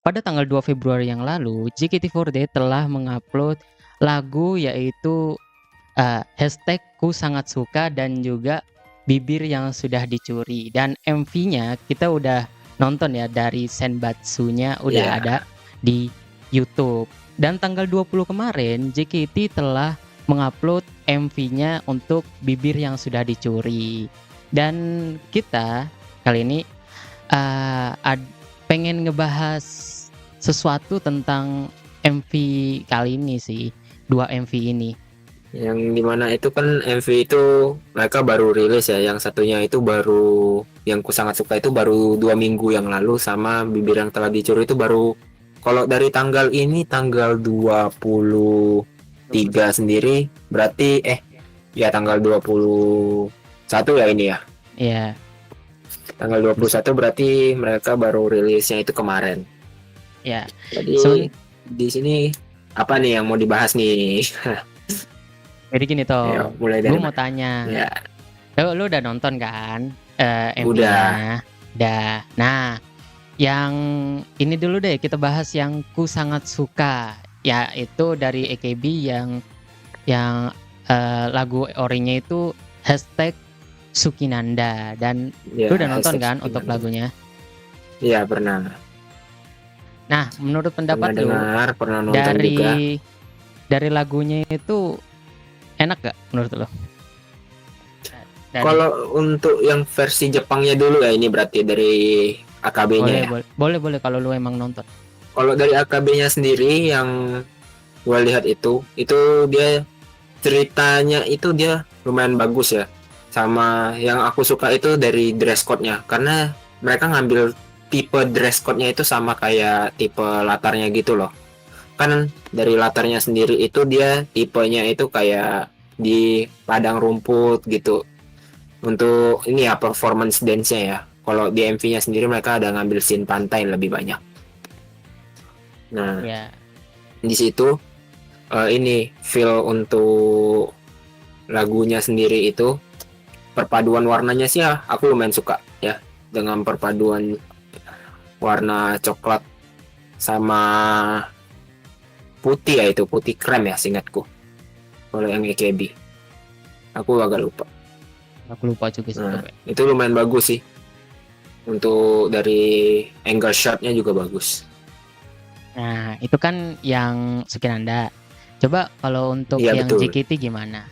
pada tanggal 2 Februari yang lalu, JKT48 telah mengupload lagu yaitu hashtag Ku Sangat Suka dan juga Bibir Yang Sudah Dicuri. Dan MV-nya kita udah nonton ya, dari Senbatsu-nya udah Iya. ada di YouTube. Dan tanggal 20 kemarin JKT telah mengupload MV-nya untuk Bibir Yang Sudah Dicuri. Dan kita kali ini pengen ngebahas sesuatu tentang MV kali ini sih, dua MV ini. Yang dimana itu kan MV itu mereka baru rilis ya. Yang satunya itu baru, yang Ku Sangat Suka itu baru 2 minggu yang lalu, sama Bibir Yang Telah Dicuri itu baru, kalau dari tanggal ini tanggal 23 sendiri berarti ya tanggal 21 ya ini ya. Iya. Tanggal 21 berarti mereka baru rilisnya itu kemarin. Ya. Jadi di sini apa nih yang mau dibahas nih? Jadi gini Ayo, toh, mulai gue dari mau mana? tanya, Ya, lu udah nonton kan udah. MV-nya? Udah. Nah, yang ini dulu deh kita bahas yang Ku Sangat Suka, yaitu dari AKB yang lagu orinya itu hashtag Sukinanda. Dan Ya, lu udah nonton hashtag kan untuk Sukinanda. lagunya? Iya, pernah. Nah, menurut Pernah pendapat lu, dengar, pernah nonton juga. dari lagunya itu enak gak menurut lo? Kalau untuk yang versi Jepangnya dulu ya, ini berarti dari AKB-nya ya. Boleh kalau lu emang nonton. Kalau dari AKB-nya sendiri yang gue lihat itu dia ceritanya itu dia lumayan bagus ya. Sama yang aku suka itu dari dress code-nya, karena mereka ngambil tipe dress code-nya itu sama kayak tipe latarnya gitu loh. Kan dari latarnya sendiri itu dia tipenya itu kayak di padang rumput gitu. Untuk ini ya performance dance-nya ya. Kalau di MV-nya sendiri mereka ada ngambil scene pantai lebih banyak. Nah, Ya. di situ ini feel untuk lagunya sendiri itu perpaduan warnanya sih ya aku lumayan suka ya, dengan perpaduan warna coklat sama putih, ya itu putih krem ya seingatku kalau yang AKB, aku agak lupa. Aku lupa juga sih. Nah, itu lumayan bagus sih, untuk dari angle shotnya juga bagus. Nah, itu kan yang Sukinanda. Coba kalau untuk Iya yang betul. JKT gimana?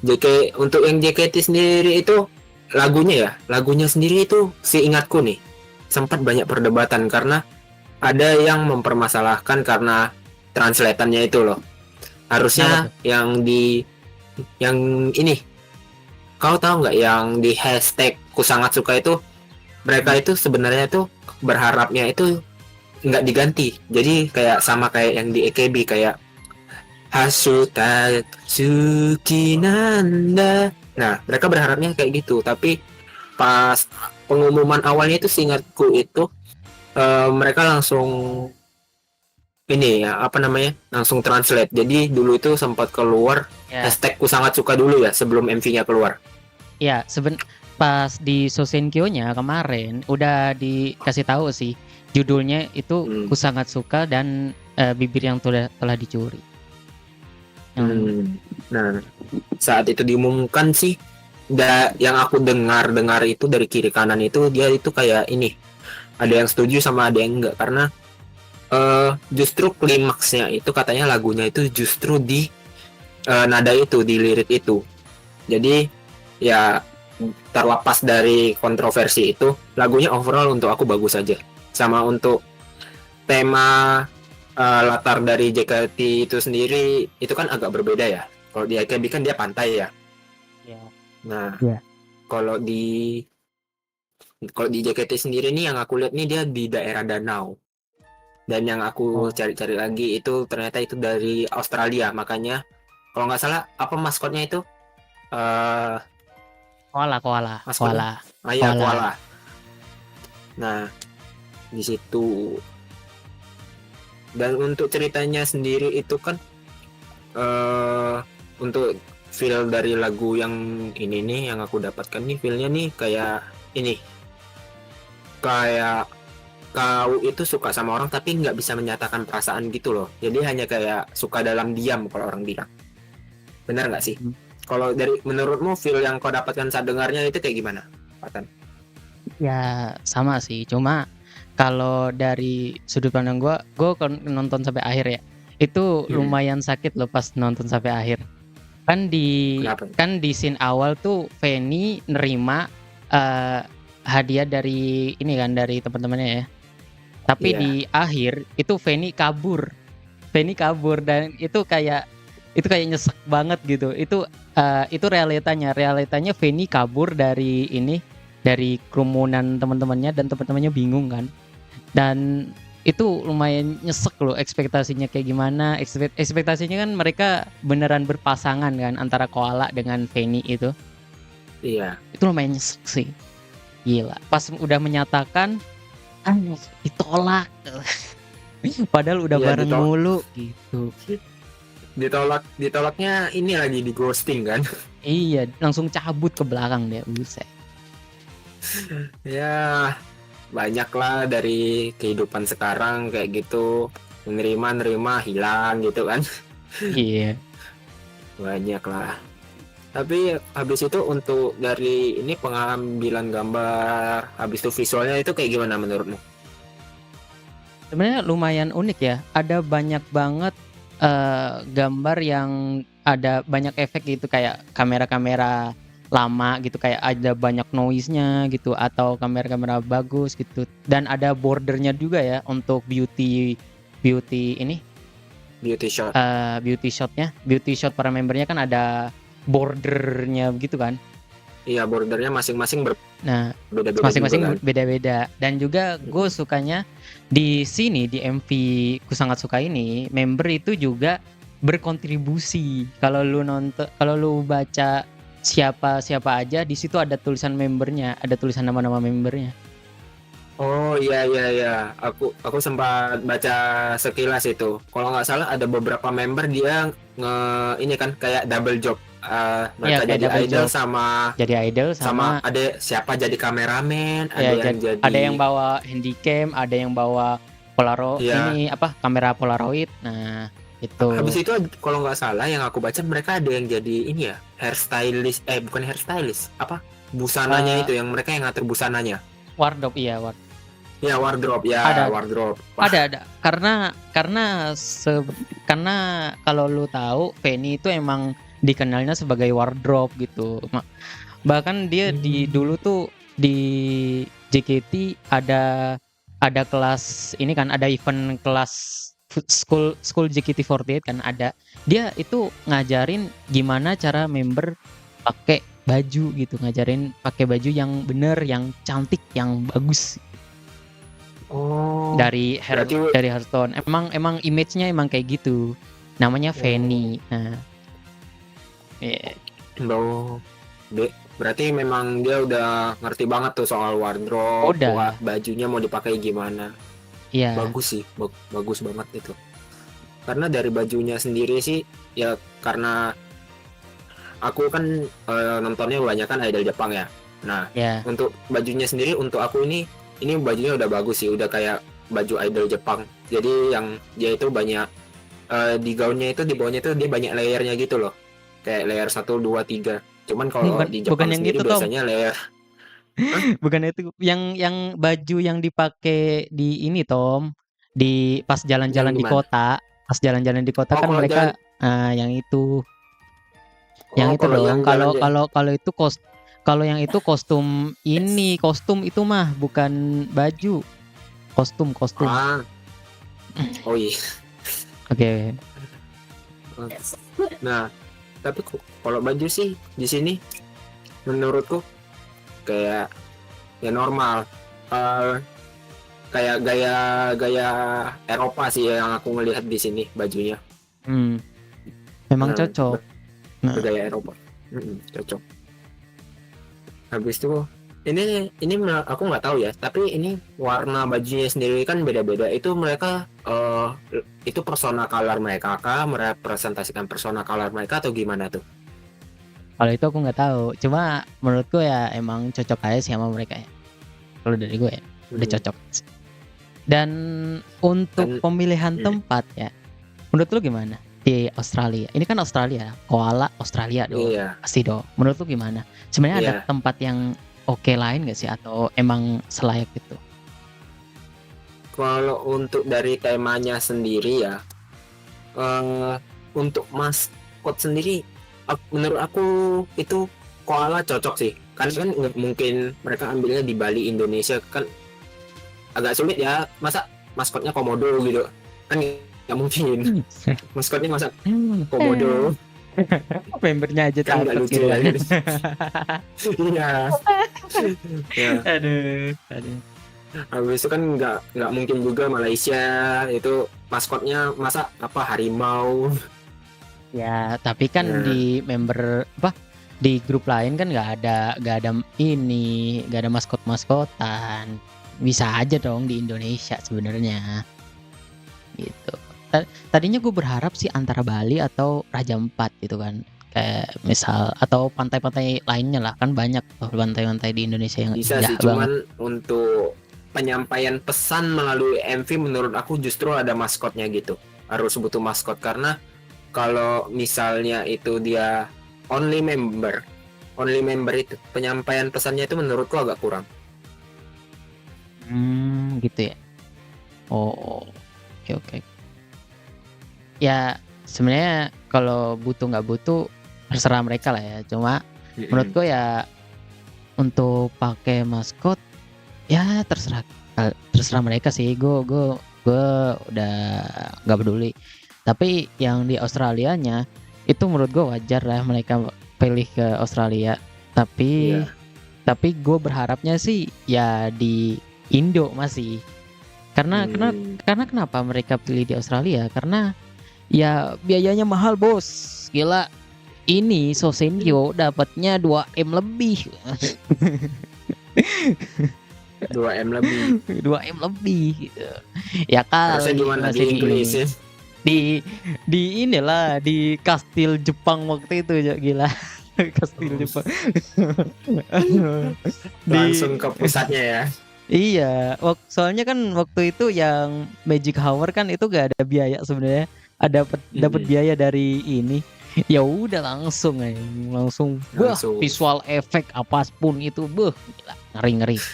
Untuk yang JKT sendiri itu lagunya sendiri itu seingatku nih sempat banyak perdebatan, karena ada yang mempermasalahkan karena translatannya itu loh. Kenapa Harusnya tuh? yang ini, kau tahu nggak yang di hashtag Ku Sangat Suka itu, mereka itu sebenarnya tuh berharapnya itu nggak diganti, jadi kayak sama kayak yang di AKB, kayak Hasuta Sukinanda. Nah, mereka berharapnya kayak gitu, tapi pas pengumuman awalnya itu seingatku itu mereka langsung ini ya apa namanya langsung translate. Jadi dulu itu sempat keluar Ya, hashtag Ku Sangat Suka dulu ya sebelum MV-nya keluar. ya pas di Sosenkyo-nya kemarin udah dikasih tahu sih judulnya itu Ku Sangat Suka dan Bibir Yang Telah Dicuri. Nah, saat itu diumumkan sih, yang aku dengar itu dari kiri kanan itu dia itu kayak ini, ada yang setuju sama ada yang enggak, karena justru klimaksnya itu katanya lagunya itu justru di nada itu, di lirik itu. Jadi ya terlepas dari kontroversi itu, lagunya overall untuk aku bagus aja. Sama untuk tema latar dari JKT itu sendiri itu kan agak berbeda ya. Kalau di AKB kan dia pantai ya. Ya. Nah, Ya. kalau di JKT sendiri nih yang aku lihat nih dia di daerah danau. Dan yang aku cari-cari lagi itu ternyata itu dari Australia. Makanya kalau nggak salah apa maskotnya itu? Maskotnya? Koala. Ah iya, koala. Nah, di situ. Dan untuk ceritanya sendiri itu kan untuk feel dari lagu yang ini nih yang aku dapatkan nih, feelnya nih kayak ini, kayak kau itu suka sama orang tapi nggak bisa menyatakan perasaan gitu loh. Jadi hanya kayak suka dalam diam kalau orang bilang. Benar nggak sih? Hmm. Kalau dari menurutmu feel yang kau dapatkan saat dengarnya itu kayak gimana, Patan? Ya sama sih, cuma kalau dari sudut pandang gue nonton sampai akhir ya. Itu Hmm. lumayan sakit loh pas nonton sampai akhir. Kan di Kenapa? kan di scene awal tuh Fanny nerima eh, hadiah dari ini kan dari teman-temannya ya. Tapi di Iya, akhir itu Fanny kabur. Fanny kabur dan itu kayak nyesek banget gitu. Itu realitanya Fanny kabur dari ini dari kerumunan teman-temannya dan teman-temannya bingung kan. Dan itu lumayan nyesek loh ekspektasinya kayak gimana. Ekspektasinya kan mereka beneran berpasangan kan antara Koala dengan Fanny itu. iya. Itu lumayan nyesek sih. Gila. Pas udah menyatakan ditolak. Padahal udah Iya, bareng mulu gitu. ditolaknya ini lagi di ghosting kan. Iya, langsung cabut ke belakang deh, buset. Ya, banyak lah dari kehidupan sekarang kayak gitu, menerima hilang gitu kan. Iya. Banyak lah. Tapi habis itu untuk dari ini pengambilan gambar, habis itu visualnya itu kayak gimana menurutmu? Sebenarnya lumayan unik ya. Ada banyak banget gambar yang ada banyak efek gitu kayak kamera-kamera lama gitu kayak ada banyak noise-nya gitu atau kamera-kamera bagus gitu dan ada bordernya juga ya untuk beauty beauty ini Beauty shot. beauty shot para membernya kan ada bordernya gitu kan. Iya, bordernya masing-masing Nah, berbeda-beda juga masing-masing kan. beda-beda dan juga gue sukanya di sini di MV ku sangat suka ini member itu juga berkontribusi. Kalau lu baca siapa aja di situ ada tulisan membernya, ada tulisan nama-nama membernya. Oh iya iya iya, aku sempat baca sekilas itu. Kalau nggak salah ada beberapa member dia ini kan kayak double job. Ya Mereka kayak jadi double idol job. sama Jadi idol sama sama ada siapa jadi kameramen, ada ya yang ada yang jadi bawa handycam, ada yang bawa ya. kamera Polaroid. Nah, Habis itu itu kalau nggak salah yang aku baca mereka ada yang jadi ini ya hairstylist, bukan hairstylist, apa busananya eh itu yang mereka yang ngatur busananya. wardrobe iya Ya wardrobe ya ada wardrobe. Wah, ada karena kalau lu tahu Feni itu emang dikenalnya sebagai wardrobe gitu. Bahkan dia di hmm. dulu tuh di JKT ada kelas ini kan ada event kelas school JKT48 kan ada. Dia itu ngajarin gimana cara member pakai baju gitu, ngajarin pakai baju yang bener, yang cantik, yang bagus Oh, dari berarti Hearthstone. Emang image-nya emang kayak gitu. Namanya oh, Fanny. Nah, yeah. oh, berarti memang dia udah ngerti banget tuh soal wardrobe, Udah, bajunya mau dipakai gimana. ya, Bagus sih, bagus banget itu. Karena dari bajunya sendiri sih, ya karena aku kan nontonnya banyak kan idol Jepang ya. Nah, ya. untuk bajunya sendiri untuk aku ini bajunya udah bagus sih, udah kayak baju idol Jepang. Jadi yang dia itu banyak di gaunnya itu di bawahnya itu dia banyak layernya gitu loh. Kayak layer 1 2 3. Cuman kalau Bukan di bukan Jepang yang sendiri itu Tom. biasanya layer. Hah? Bukan itu. Yang baju yang dipakai di ini Tom. Di pas Yang jalan-jalan di gimana? kota. Pas jalan-jalan di kota Oh, kan kalau jalan. mereka yang itu. Yang Oh, itu kalau dong. yang Kalau jalan kalau kalau itu kalau yang itu kostum itu mah bukan baju. Kostum. ah, oh iya. Oke. Nah, tapi kalau baju sih di sini menurutku kayak ya normal. Eh, Kayak gaya-gaya Eropa sih yang aku ngelihat di sini bajunya. Hmm, memang Nah, cocok. Nah, bergaya Eropa. Cocok. Habis itu ini aku nggak tahu ya, tapi ini warna bajunya sendiri kan beda-beda. Itu mereka itu persona color mereka kah merepresentasikan persona color mereka atau gimana tuh? kalau itu aku nggak tahu. Cuma menurutku ya emang cocok aja sih sama mereka ya. Kalau dari gue ya udah Hmm. cocok. Dan untuk Kan pemilihan hmm, tempat ya, menurut lu gimana di Australia? Ini kan Australia, koala Australia dong, iya, pasti dong. Menurut lu gimana? Sebenarnya ada iya. tempat yang oke lain nggak sih atau emang selayak itu? Kalau untuk dari temanya sendiri ya, eh untuk maskot sendiri, menurut aku itu koala cocok sih. Karena kan nggak mungkin mereka ambilnya di Bali, Indonesia kan agak sulit ya. Masa maskotnya komodo gitu? Kan nggak mungkin. Maskotnya masa komodo Membernya aja kan nggak takut lucu gitu ya. kan. Gitu. Iya. Ya, Aduh, aduh. habis itu kan nggak mungkin juga Malaysia itu maskotnya masa apa harimau. Ya, tapi kan Nah, di member apa di grup lain kan nggak ada ini, nggak ada maskot-maskotan. Bisa aja dong di Indonesia sebenarnya gitu. Tadinya gue berharap sih antara Bali atau Raja Ampat gitu kan. Kayak misal atau pantai-pantai lainnya lah kan banyak tuh pantai-pantai di Indonesia yang bisa indah sih, banget. cuman untuk penyampaian pesan melalui MV menurut aku justru ada maskotnya gitu. Harus butuh maskot karena kalau misalnya itu dia only member, only member itu penyampaian pesannya itu menurutku agak kurang. Gitu ya. Oh, oke oke. Ya sebenarnya kalau butuh nggak butuh terserah mereka lah ya. Cuma Mm-mm. menurutku ya untuk pakai maskot ya terserah mereka sih. Gue udah nggak peduli. Tapi yang di Australianya itu menurut gue wajar lah mereka pilih ke Australia. Tapi Iya. tapi gue berharapnya sih ya di Indo masih. Karena karena Hmm. karena kenapa mereka pilih di Australia? Karena ya biayanya mahal bos. Gila. Ini Sosenjo dapatnya 2M lebih. 2M lebih. 2M lebih gitu. Ya Harusnya kali gimana di masih di Inggris ini. ya? Di inilah di kastil Jepang waktu itu ya gila. Kastil Oh, Jepang. Di langsung ke pusatnya ya. iya, soalnya kan waktu itu yang Magic Hour kan itu gak ada biaya sebenarnya. Ada dapat Mm-mm. biaya dari ini. Ya udah langsung aja, langsung Langsung visual efek apapun itu gila, ngeri-ngeri.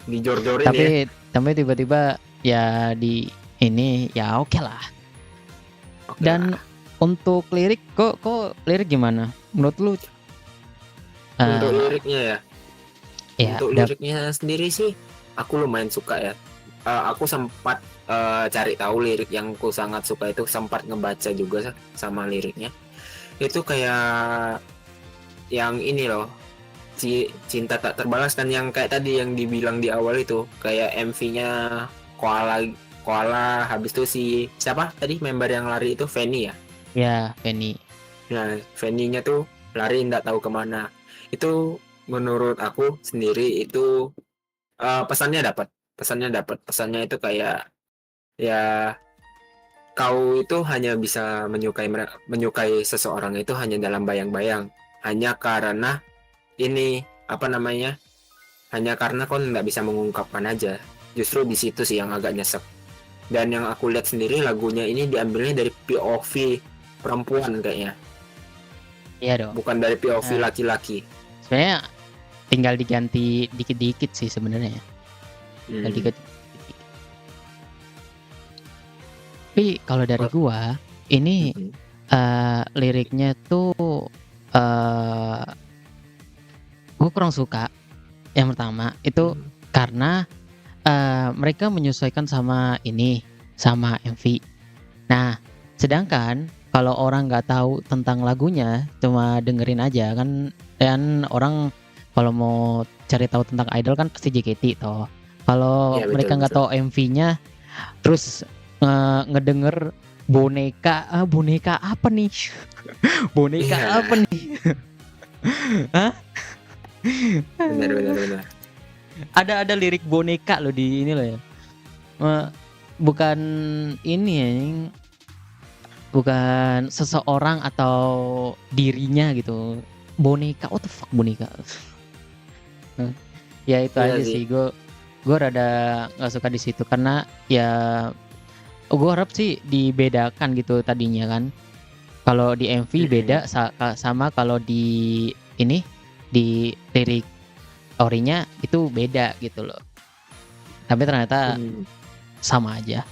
dijor-jorin ya. Tapi tiba-tiba ya di ini ya oke lah. Oke Dan lah. untuk lirik kok lirik gimana? Menurut lu Untuk eh liriknya ya. ya Untuk liriknya sendiri sih aku lumayan suka ya. Aku sempat cari tahu lirik yang aku sangat suka itu, sempat ngebaca juga sama liriknya. Itu kayak yang ini loh, cinta tak terbalas kan, yang kayak tadi yang dibilang di awal itu kayak MV-nya koala koala habis itu si siapa tadi member yang lari itu Fanny ya. ya Penny. Nah, Fanny-nya tuh lari nggak tahu kemana. Itu menurut aku sendiri itu pesannya itu kayak ya kau itu hanya bisa menyukai seseorang itu hanya dalam bayang-bayang, hanya karena ini apa namanya, hanya karena kau nggak bisa mengungkapkan aja. Justru di situ sih yang agak nyesek. Dan yang aku lihat sendiri lagunya ini diambilnya dari POV perempuan kayaknya, Iya dong. bukan dari POV Nah, laki-laki. sebenarnya tinggal diganti dikit-dikit sih sebenarnya ya. Tinggal Hmm. dikit. Tapi kalau dari Oh, gua ini mm-mm. liriknya tuh eh gua kurang suka. Yang pertama itu Hmm. karena mereka menyesuaikan sama MV. Nah, sedangkan kalau orang nggak tahu tentang lagunya, cuma dengerin aja kan, dan orang kalau mau cari tahu tentang idol kan pasti JKT toh. Kalau Ya betul mereka nggak betul. tahu MV-nya, terus ngedenger boneka apa nih? Boneka apa Iya, nih? Hah? benar benar benar. Ada lirik boneka loh di ini loh ya. Eh, bukan ini ya, bukan seseorang atau dirinya gitu. Boneka, what the fuck boneka? Ya itu Iya aja sih. sih gue. gue rada nggak suka di situ karena ya gue harap sih dibedakan gitu tadinya kan. Kalau di MV beda sama kalau di ini di lirik orinya itu beda gitu loh. Tapi ternyata sama aja.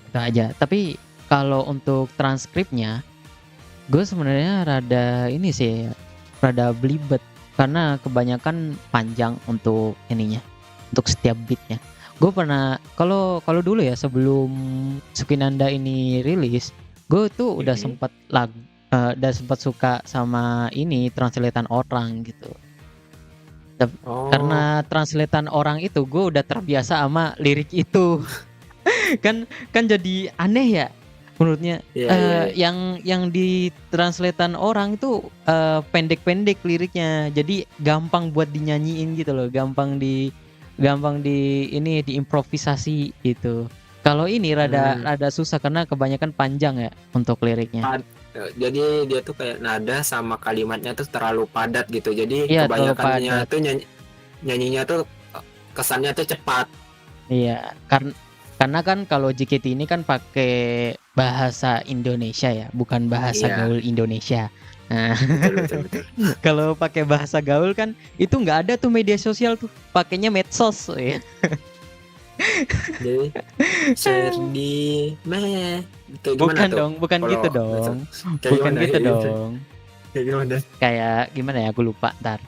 Itu aja. Tapi kalau untuk transkripnya, gue sebenarnya rada ini sih, rada belibet karena kebanyakan panjang untuk ininya, untuk setiap beatnya. Gue pernah kalau dulu ya sebelum Sukinanda ini rilis, gue tuh udah sempat udah sempat suka sama ini translatean orang gitu. Karena translatean orang itu gue udah terbiasa sama lirik itu. kan jadi aneh ya menurutnya. Yang di translatean orang itu pendek-pendek liriknya, jadi gampang buat dinyanyiin gitu loh, gampang di ini diimprovisasi gitu. Kalau ini rada susah karena kebanyakan panjang ya untuk liriknya. Jadi dia tuh kayak nada sama kalimatnya tuh terlalu padat gitu. Jadi kebanyakannya tuh nyanyinya tuh kesannya tuh cepat. Iya, karena kan kalau JKT ini kan pakai bahasa Indonesia ya, bukan bahasa gaul Indonesia. Nah, betul. Kalau pakai bahasa gaul kan itu nggak ada tuh media sosial tuh, pakainya medsos ya. Jadi Serdi bukan dong, bukan gitu dong. Bukan gitu dong. Kayak gimana ya, aku lupa ntar.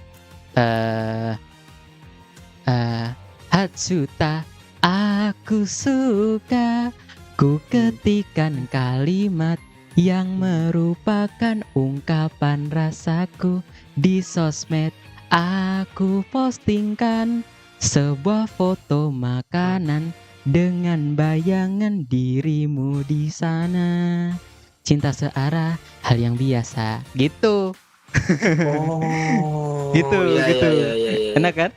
Hatsuta, aku suka, ku ketikan kalimat yang merupakan ungkapan rasaku di sosmed. Aku postingkan sebuah foto makanan dengan bayangan dirimu di sana. Cinta searah, hal yang biasa gitu. Gitu. Enak kan?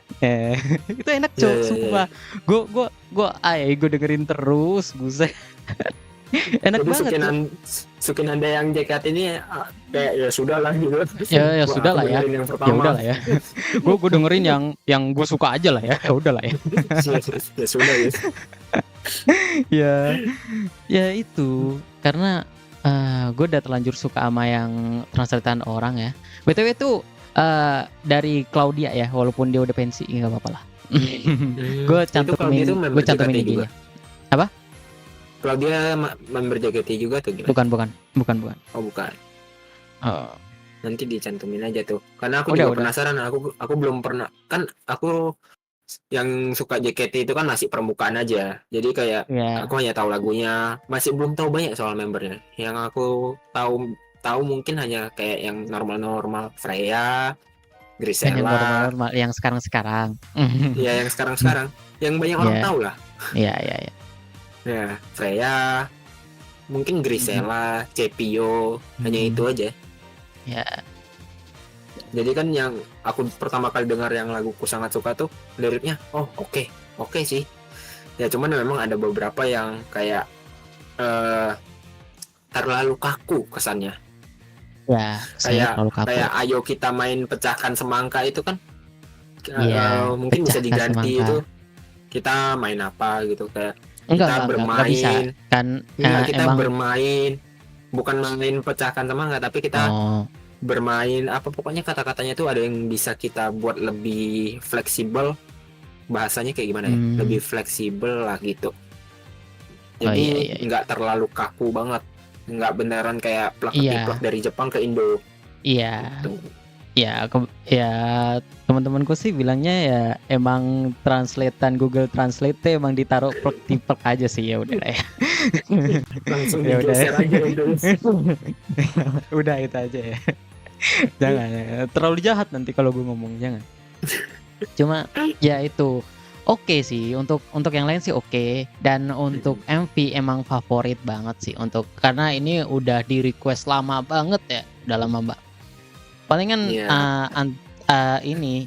Itu enak cok, sumpah. Gue dengerin terus, buset. Enak banget. Sukinanda yang JKT ini kayak ya sudah lah gitu. Ya sudah lah ya. Ya udah lah ya. Gue dengerin yang gue suka aja lah ya. Ya udah lah ya. Ya sudah ya. Ya itu karena gue udah terlanjur suka sama yang translatean orang ya. BTW itu dari Claudia ya, walaupun dia udah pensi nggak apa-apa lah. Gue cantumin IG-nya. Apa? Claudia member JKT juga tuh gimana? Bukan. Oh bukan. Nanti dicantumin aja tuh. Karena aku juga penasaran. Aku belum pernah. Kan aku yang suka JKT itu kan masih permukaan aja. Jadi kayak aku hanya tahu lagunya. Masih belum tahu banyak soal membernya. Yang aku tahu mungkin hanya kayak yang normal-normal. Freya, Grisela. Yang normal-normal, yang sekarang-sekarang. Iya, yang sekarang-sekarang. Yang banyak orang tahu lah. Iya. Ya, Freya, mungkin Grisela, Cepio, hanya itu aja. Ya. Jadi kan yang aku pertama kali dengar yang laguku sangat suka tuh liriknya, oke sih. Ya cuman memang ada beberapa yang kayak terlalu kaku kesannya. Ya, kayak ayo kita main pecahkan semangka itu kan, mungkin bisa diganti semangka. Itu kita main apa gitu kayak. Kita bermain bisa. Kan kita bermain, bukan main pecahkan semangka, tapi kita bermain apa, pokoknya kata-katanya tuh ada yang bisa kita buat lebih fleksibel, bahasanya kayak gimana ya, lebih fleksibel lah gitu. Jadi nggak terlalu kaku banget, nggak beneran kayak plak-plak dari Jepang ke Indo. Iya. Gitu. Ya teman-temanku sih bilangnya ya emang translatean Google Translate emang ditaruh plek aja sih, ya udah lah ya. Langsung digeser aja itu. Udah itu aja ya. Jangan terlalu jahat nanti kalau gue ngomong, jangan. Cuma ya itu oke sih untuk yang lain sih oke. Dan untuk MV emang favorit banget sih karena ini udah di request lama banget ya, udah lama banget. Palingan ini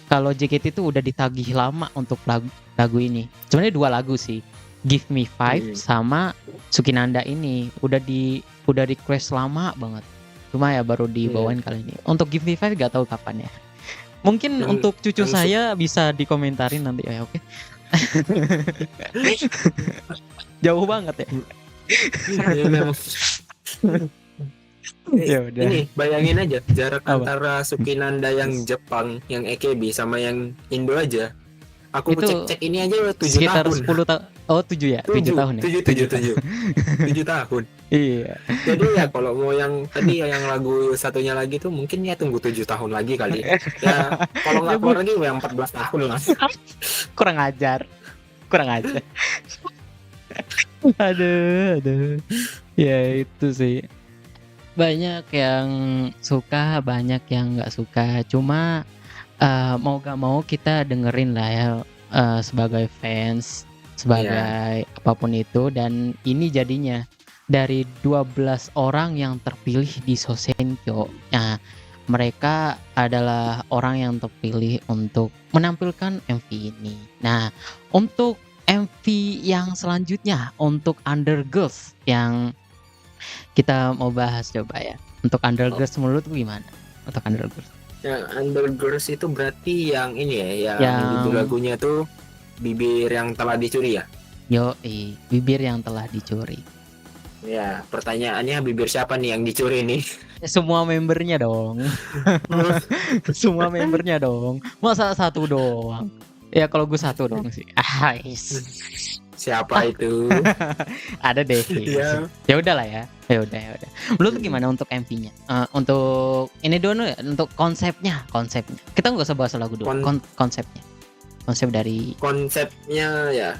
kalau JKT itu udah ditagih lama untuk lagu ini. Sebenarnya 2 lagu sih, Give Me 5 sama Sukinanda ini udah request lama banget. Cuma ya baru dibawain kali ini. Untuk Give Me 5 gak tahu kapan ya. Mungkin yang untuk cucu yang su- saya bisa dikomentarin nanti ya, oke? Jauh banget ya? ya memang. Ya udah. Ini bayangin aja jarak Apa? antara Sukinanda yang Jepang, yang EKB sama yang Indo aja. Aku Itu cek-cek ini aja udah 7 sekitar tahun. 10 tahun. Oh, 7 ya? 7 7, tahun ya? 7, 7 7, tahun. 7. 7 tahun. Iya. Jadi ya kalau mau yang tadi yang lagu satunya lagi tuh mungkin ya tunggu 7 tahun lagi kali. Ya kalau Ya nggak gue keluar lagi ya 14 tahun lah. kurang ajar. Kurang ajar. Aduh, aduh. Ya itu sih. Banyak yang suka, banyak yang nggak suka. Cuma mau gak mau kita dengerin lah ya, sebagai fans, Iya, sebagai apapun itu. Dan ini jadinya dari 12 orang yang terpilih di Sosenkyo. Nah, mereka adalah orang yang terpilih untuk menampilkan MV ini. Nah, untuk MV yang selanjutnya, untuk Undergirls yang kita mau bahas coba ya. Untuk oh, Undergirls menurut lu gimana? Untuk Undergirls yang Undergirls itu berarti yang ini ya, yang judul yang lagunya tuh bibir yang telah dicuri ya. bibir yang telah dicuri. Ya, pertanyaannya bibir siapa nih yang dicuri nih? Ya, semua membernya dong. Semua membernya dong. Masa satu doang? Ya kalau gue satu dong sih. Siapa Ah, itu? ada deh. Ya, Ya udahlah ya. Ya udah ya udah. Menurut lu gimana untuk MV-nya? Untuk ini dulu ya, untuk konsepnya, konsepnya. Kita nggak usah bahas lagu dulu. kon Konsepnya. Konsep dari konsepnya ya.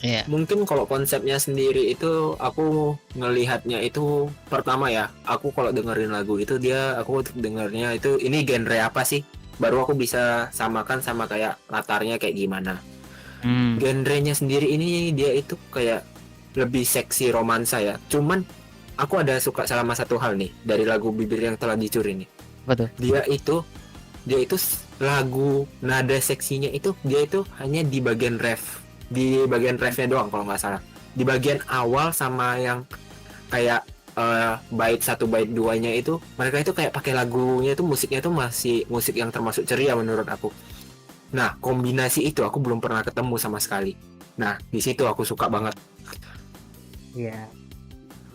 ya. Mungkin kalau konsepnya sendiri itu aku ngelihatnya itu pertama ya, aku kalau dengerin lagu itu aku dengernya itu ini genre apa sih? Baru aku bisa samakan sama kayak latarnya kayak gimana. Hmm, Genrenya sendiri ini dia itu kayak lebih seksi romansa ya. Cuman aku ada suka sama satu hal nih dari lagu Bibir yang Telah Dicuri nih. betul. Dia itu dia itu lagu nada seksinya itu dia itu hanya di bagian ref, di bagian refnya doang kalau nggak salah, di bagian awal sama yang kayak bait satu bait duanya itu mereka itu kayak pakai lagunya itu musiknya itu masih musik yang termasuk ceria menurut aku. Nah kombinasi itu aku belum pernah ketemu sama sekali. Nah di situ aku suka banget. Iya.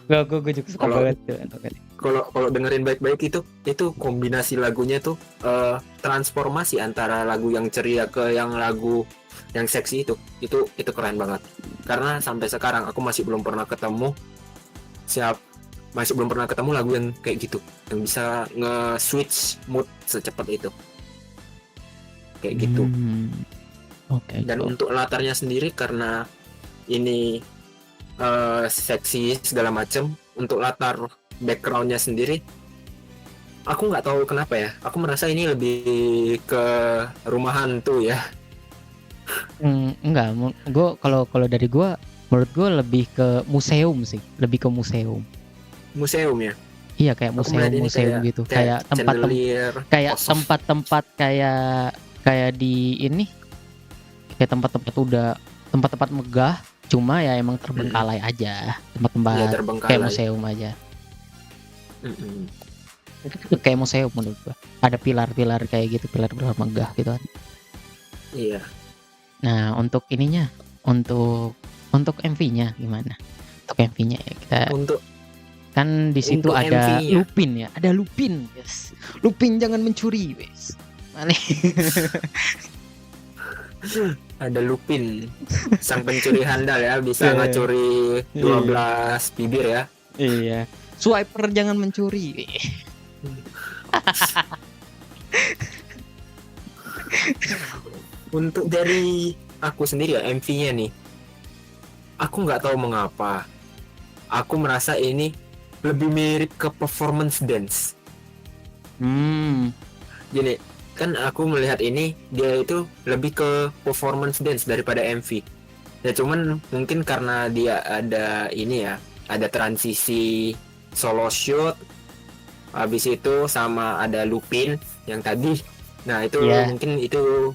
Gue juga suka Kalau banget tuh untuk ini. kalau kalau dengerin baik-baik itu kombinasi lagunya tuh transformasi antara lagu yang ceria ke yang lagu yang seksi itu keren banget karena sampai sekarang aku masih belum pernah ketemu lagu yang kayak gitu yang bisa nge-switch mood secepat itu kayak gitu. Oke, Dan oke. untuk latarnya sendiri karena ini seksi segala macam, untuk latar backgroundnya sendiri aku nggak tahu kenapa ya, aku merasa ini lebih ke rumah hantu ya. Enggak, gue kalau kalau dari gue, menurut gue lebih ke museum sih, lebih ke museum. Museum ya, Iya kayak aku melihat ini museum-museum kayak gitu, kayak kayak chandelier kayak kosong. tempat-tempat kayak kayak di ini, kayak tempat-tempat udah tempat-tempat megah, cuma ya emang Mm-mm. terbengkalai aja, Ya tempat-tempat kayak terbengkalai. museum aja. Mm-mm. Itu kayak museum menurut gua. Ada pilar-pilar kayak gitu, pilar-pilar megah gitu kan. Iya, Nah, untuk ininya, untuk MV-nya gimana? Untuk MV-nya ya kita untuk kan di situ ada MV-nya Lupin ya, ada Lupin, yes. Lupin jangan mencuri, wes. Mana? ada Lupin, sang pencuri handal ya, bisa Iya, ngacuri iya, 12 bibir ya. iya. Swiper jangan mencuri. Untuk dari aku sendiri ya MV-nya nih, aku nggak tahu mengapa aku merasa ini lebih mirip ke performance dance. Hmm, Gini, kan aku melihat ini dia itu lebih ke performance dance daripada MV. Ya cuman mungkin karena dia ada ini ya, ada transisi solo shoot, habis itu sama ada Lupin yang tadi. Nah, itu ya. mungkin itu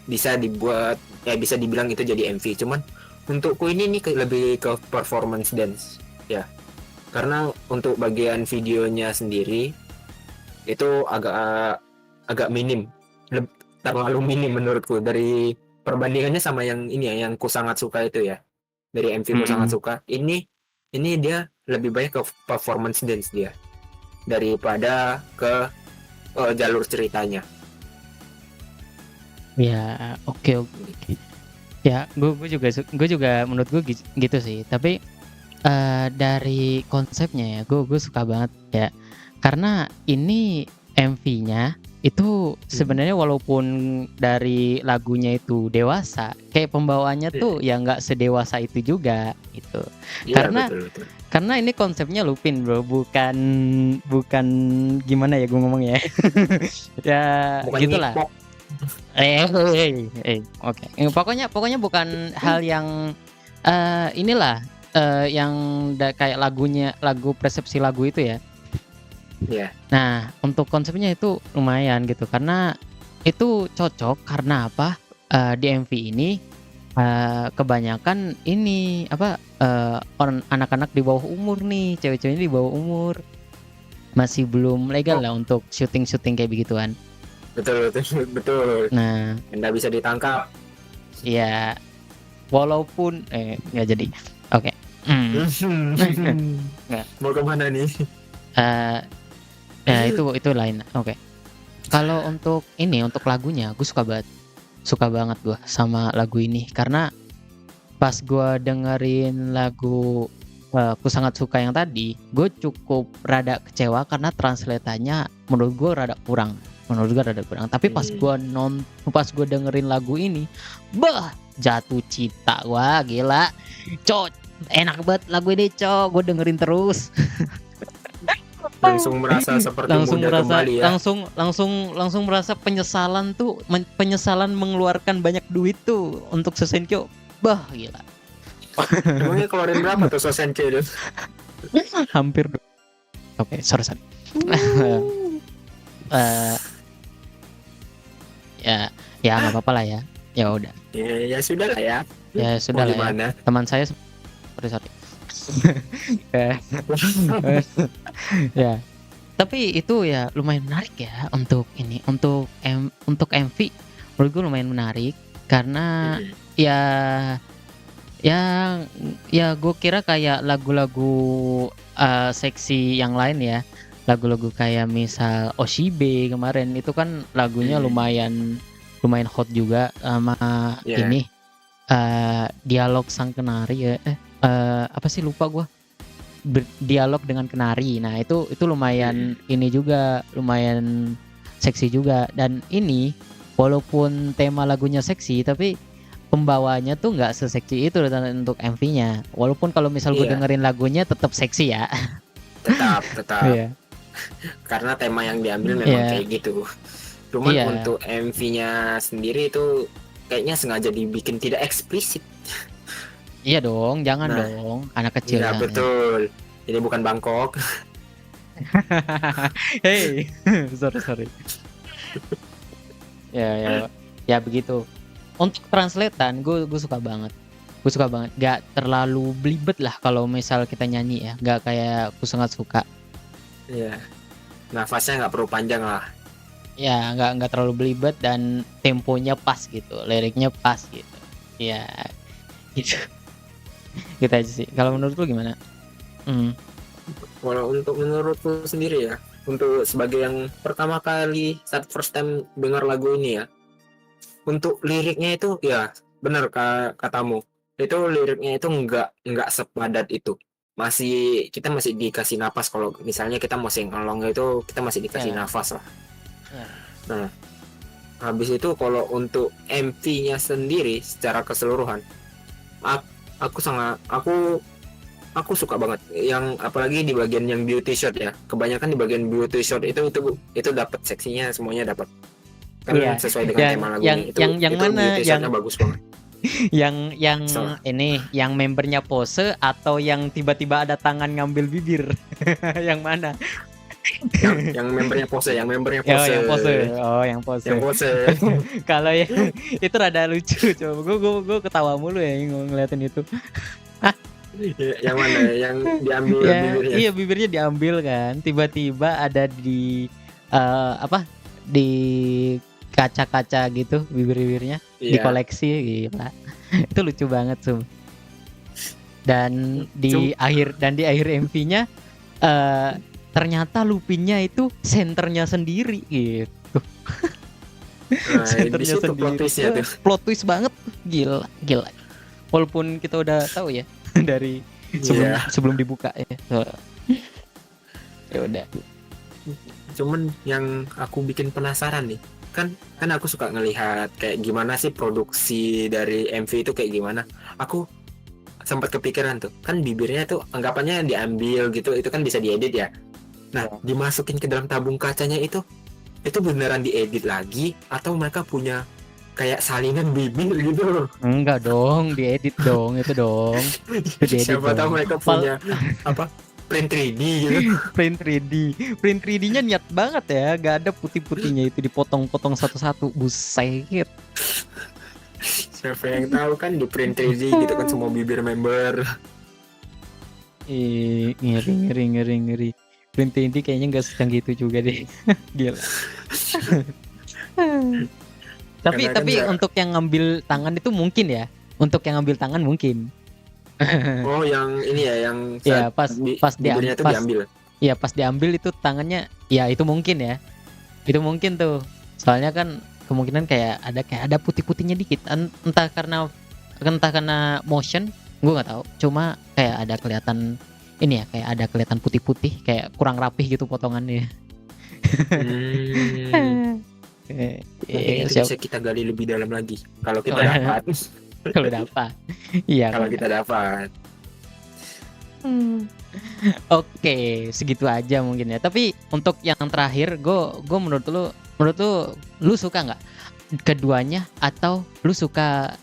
bisa dibuat ya bisa dibilang itu jadi MV. Cuman untukku ini nih lebih ke performance dance ya. Karena untuk bagian videonya sendiri itu agak agak minim. terlalu minim menurutku dari perbandingannya sama yang ini ya, yang ku sangat suka itu ya. Dari MV ku sangat Mm-mm. suka. Ini dia lebih banyak ke performance dance dia daripada ke jalur ceritanya. Ya, oke oke. Ya, gue juga menurut gue gitu sih. Tapi dari konsepnya ya, gue suka banget ya. Karena ini MV-nya itu Hmm. sebenarnya walaupun dari lagunya itu dewasa, kayak pembawaannya tuh ya nggak sedewasa itu juga gitu. Iya, Karena betul betul. karena ini konsepnya Lupin bro, bukan bukan gimana ya gue ngomongnya ya. Ya Bukan gitulah. nyipok. Oke. Pokoknya pokoknya bukan hal yang inilah yang kayak lagu persepsi lagu itu ya. Iya. Nah, untuk konsepnya itu lumayan gitu karena itu cocok karena apa? Di MV ini kebanyakan ini apa orang anak-anak di bawah umur nih, cewek-ceweknya di bawah umur. Masih belum legal Oh, lah untuk syuting-syuting kayak begituan. betul betul betul. Nah, Anda bisa ditangkap. ya walaupun nggak jadi. Oke. Hmm. Nggak. Mau kemana nih? Eh, ya itu lain. Oke. Kalau untuk ini untuk lagunya, gue suka banget gue sama lagu ini karena pas gue dengerin lagu aku sangat suka yang tadi, gue cukup rada kecewa karena translatannya menurut gue rada kurang. Menurut gue rada kurang. Tapi pas gue dengerin lagu ini, bah jatuh cinta, wah gila, cok enak banget lagu ini cok, gue dengerin terus. Langsung merasa seperti langsung muda merasa kembali ya. langsung merasa penyesalan tuh penyesalan mengeluarkan banyak duit tuh untuk Sesenkyo, bah gila. Emangnya keluarin berapa tuh Sosenke itu? Hampir. Oke, sorry. Eh, ya ya nggak apa-apa lah ya. Ya udah. Ya sudah lah ya. Ya Mau sudah lah ya. gimana? Teman saya sorry. Eh, ya. Tapi itu ya lumayan menarik ya untuk ini, untuk MV menurut gue lumayan menarik karena ya yang ya gue kira kayak lagu-lagu seksi yang lain ya. Lagu-lagu kayak misal Oshibe kemarin itu kan lagunya lumayan lumayan hot juga sama Ya. ini dialog sang kenari ya. Apa sih lupa gue. Dialog dengan kenari. Nah, itu lumayan ini juga, lumayan seksi juga dan ini walaupun tema lagunya seksi tapi pembawanya tuh nggak seseksi itu untuk MV-nya. Walaupun kalau misal gue Iya, dengerin lagunya tetap seksi ya. tetap. Iya. Karena tema yang diambil memang Iya. kayak gitu. Cuman Iya. untuk MV-nya sendiri itu kayaknya sengaja dibikin tidak eksplisit. Iya dong, jangan Nah, dong. Anak kecil iya jangan. betul. Ini bukan Bangkok. Hey, sorry. Ya, ya begitu. Untuk translatean gue suka banget. Gue suka banget. Gak terlalu belibet lah kalau misal kita nyanyi ya. Gak kayak aku sangat suka. Iya. Nafasnya nggak perlu panjang lah. Ya nggak terlalu belibet dan temponya pas gitu. Liriknya pas gitu. Ya gitu. Gitu aja sih. Kalau menurut lu gimana? Kalau untuk menurutku sendiri ya, untuk sebagai yang pertama kali saat first time dengar lagu ini ya, untuk liriknya itu ya benar katamu. Itu liriknya itu nggak sepadat itu. Kita masih dikasih nafas kalau misalnya kita mau sing-along itu kita masih dikasih Ya, nafas lah. ya. Nah, habis itu kalau untuk MV-nya sendiri secara keseluruhan, aku suka banget yang apalagi di bagian yang beauty shot ya. Kebanyakan di bagian beauty shot itu dapat seksinya semuanya dapat. Kan Iya. sesuai dengan Yang tema lagu yang ini. yang Itu mana? beauty shotnya bagus banget. Yang Salah. ini yang membernya pose atau yang tiba-tiba ada tangan ngambil bibir? Yang mana? Yang membernya pose, yang membernya Ya, pose. yang pose. Oh, yang pose. Yang pose. Kalau yang itu rada lucu, coba gue ketawa mulu ya ngeliatin itu. Yang mana? Yang diambil Ya, bibirnya. iya bibirnya diambil kan. Tiba-tiba ada di apa? Di kaca-kaca gitu bibir-bibirnya Iya. dikoleksi, gila. Itu lucu banget dan Cum di akhir MV-nya eh ternyata Lupinnya itu senternya sendiri gitu. nah, di Senternya situ plot sendiri. twist-nya tuh. Plot twist banget. Gila, gila. Walaupun kita udah tahu ya dari sebelum Iya. sebelum dibuka ya. So, ya udah. Cuman yang aku bikin penasaran nih, kan kan aku suka ngelihat kayak gimana sih produksi dari MV itu kayak gimana. Aku sempat kepikiran tuh, kan bibirnya tuh anggapannya diambil gitu, itu kan bisa diedit ya. Nah, dimasukin ke dalam tabung kacanya itu beneran diedit lagi atau mereka punya kayak salinan bibir gitu. Enggak dong, diedit dong itu dong. Itu diedit Siapa tahu dong. mereka punya apa print 3D gitu. Print 3D. Print 3D-nya niat banget ya, gak ada putih-putihnya itu dipotong-potong satu-satu. Buset. Siapa yang tahu kan di print 3D gitu kan semua bibir member. Ngeri ngeri ngeri ngeri. Print 3D kayaknya nggak secanggih itu juga deh. Gila. Tapi Karena kan nggak. untuk yang ngambil tangan itu mungkin ya. Untuk yang ngambil tangan mungkin. Oh, yang ini ya, yang Ya saat bibirnya itu diambil. ya pas diambil itu tangannya ya itu mungkin ya. Itu mungkin tuh. Soalnya kan kemungkinan kayak ada putih-putihnya dikit. Entah karena motion, gue nggak tahu. Cuma kayak ada kelihatan ini ya, kayak ada kelihatan putih-putih, kayak kurang rapih gitu potongannya. Hmm, mungkin itu Siap bisa kita gali lebih dalam lagi kalau kita dapat. kalau dapat. Iya. Kalau kita dapat. Oke, segitu aja mungkin ya. Tapi untuk yang terakhir, gue menurut lu suka nggak keduanya atau lu suka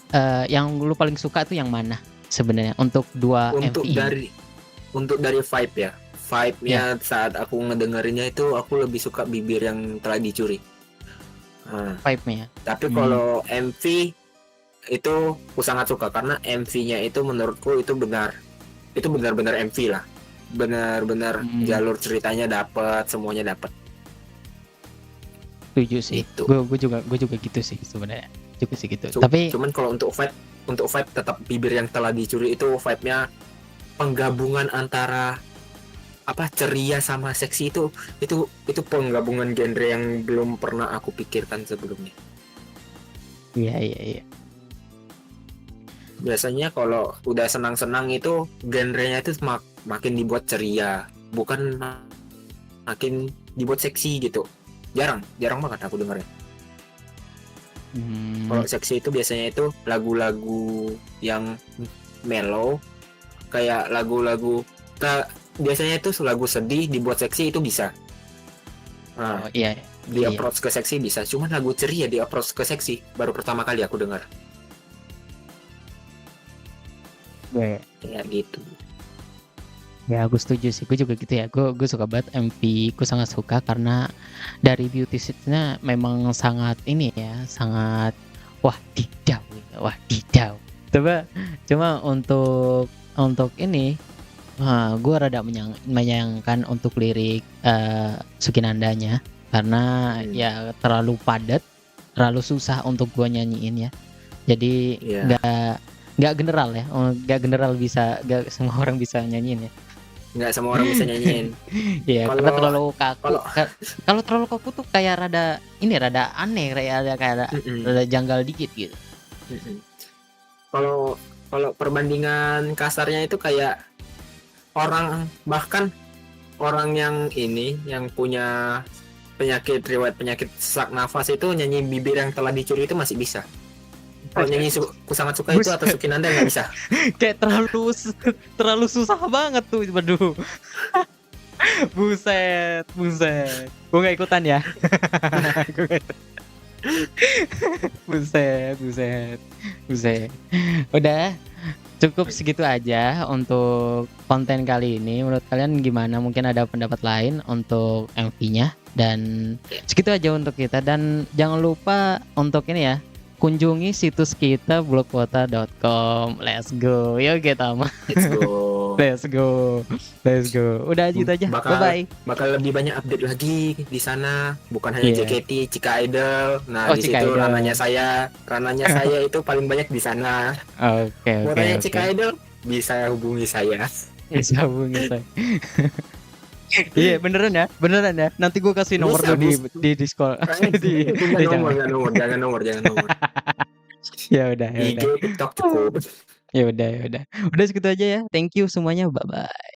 yang lu paling suka tuh yang mana sebenarnya untuk dua Untuk MV? dari vibe ya. Vibe-nya saat aku ngedengerinnya itu aku lebih suka bibir yang telah dicuri. Nah, Vibe-nya. tapi kalau MV itu aku sangat suka karena MV-nya itu menurutku itu benar-benar MV lah. Benar-benar jalur ceritanya dapat, semuanya dapat. Setuju sih. Itu. Gue juga gitu sih sebenarnya. Juga sih gitu. Tapi cuman kalau untuk vibe tetap bibir yang telah dicuri itu vibe-nya penggabungan antara apa ceria sama seksi itu penggabungan genre yang belum pernah aku pikirkan sebelumnya. iya. Biasanya kalau udah senang-senang itu genrenya itu makin dibuat ceria, bukan makin dibuat seksi gitu. Jarang banget aku dengarnya. Kalau seksi itu biasanya itu lagu-lagu yang mellow, kayak lagu-lagu biasanya itu lagu sedih dibuat seksi itu bisa. Nah, iya. Di approach ke seksi bisa, cuman lagu ceria di approach ke seksi baru pertama kali aku dengar. Ya gitu. Ya aku setuju sih, gue juga gitu ya. Gue suka banget MV, gue sangat suka karena dari beauty shootnya memang sangat ini ya, sangat wadidaw. Cuma untuk ini, gue rada menyayangkan untuk lirik Sukinandanya karena ya terlalu padat, terlalu susah untuk gue nyanyiin ya. Jadi nggak general bisa, nggak semua orang bisa nyanyiin ya. Nggak semua orang bisa nyanyiin. Iya, karena terlalu kaku. Kalau terlalu kaku tuh kayak rada aneh, kayak rada janggal dikit gitu. Kalau perbandingan kasarnya itu kayak bahkan orang yang punya riwayat penyakit sesak nafas itu nyanyi bibir yang telah dicuri itu masih bisa. Kalau nyanyi ku sangat suka itu atau Sukinanda nggak bisa. Kayak terlalu susah banget tuh, waduh. Buset. Gue nggak ikutan ya. Buset. Udah cukup segitu aja untuk konten kali ini. Menurut kalian gimana? Mungkin ada pendapat lain untuk MV-nya, dan segitu aja untuk kita. Dan jangan lupa untuk ini ya, kunjungi situs kita blogwota.com. Let's go. Yuk kita mah. Let's go. Let's go. Let's go. Udah gitu aja. Bye bakal bye. bakal lebih banyak update lagi di sana, bukan hanya Iya. JKT, Cika Idol. Nah, Oh, di Cika situ Idol. rananya saya itu paling banyak di sana. Oke, Mau oke, tanya oke. Cika Idol, bisa hubungi saya. Bisa hubungi saya. Iya, beneran ya. Nanti gue kasih nomor Bisa, lu bisa. di Discord. di, Jangan nomor, jangan. jangan nomor, jangan nomor. Ya udah, ya IG, udah. TikTok cukup. Ya udah, ya udah. Udah segitu aja ya. Thank you semuanya. Bye bye.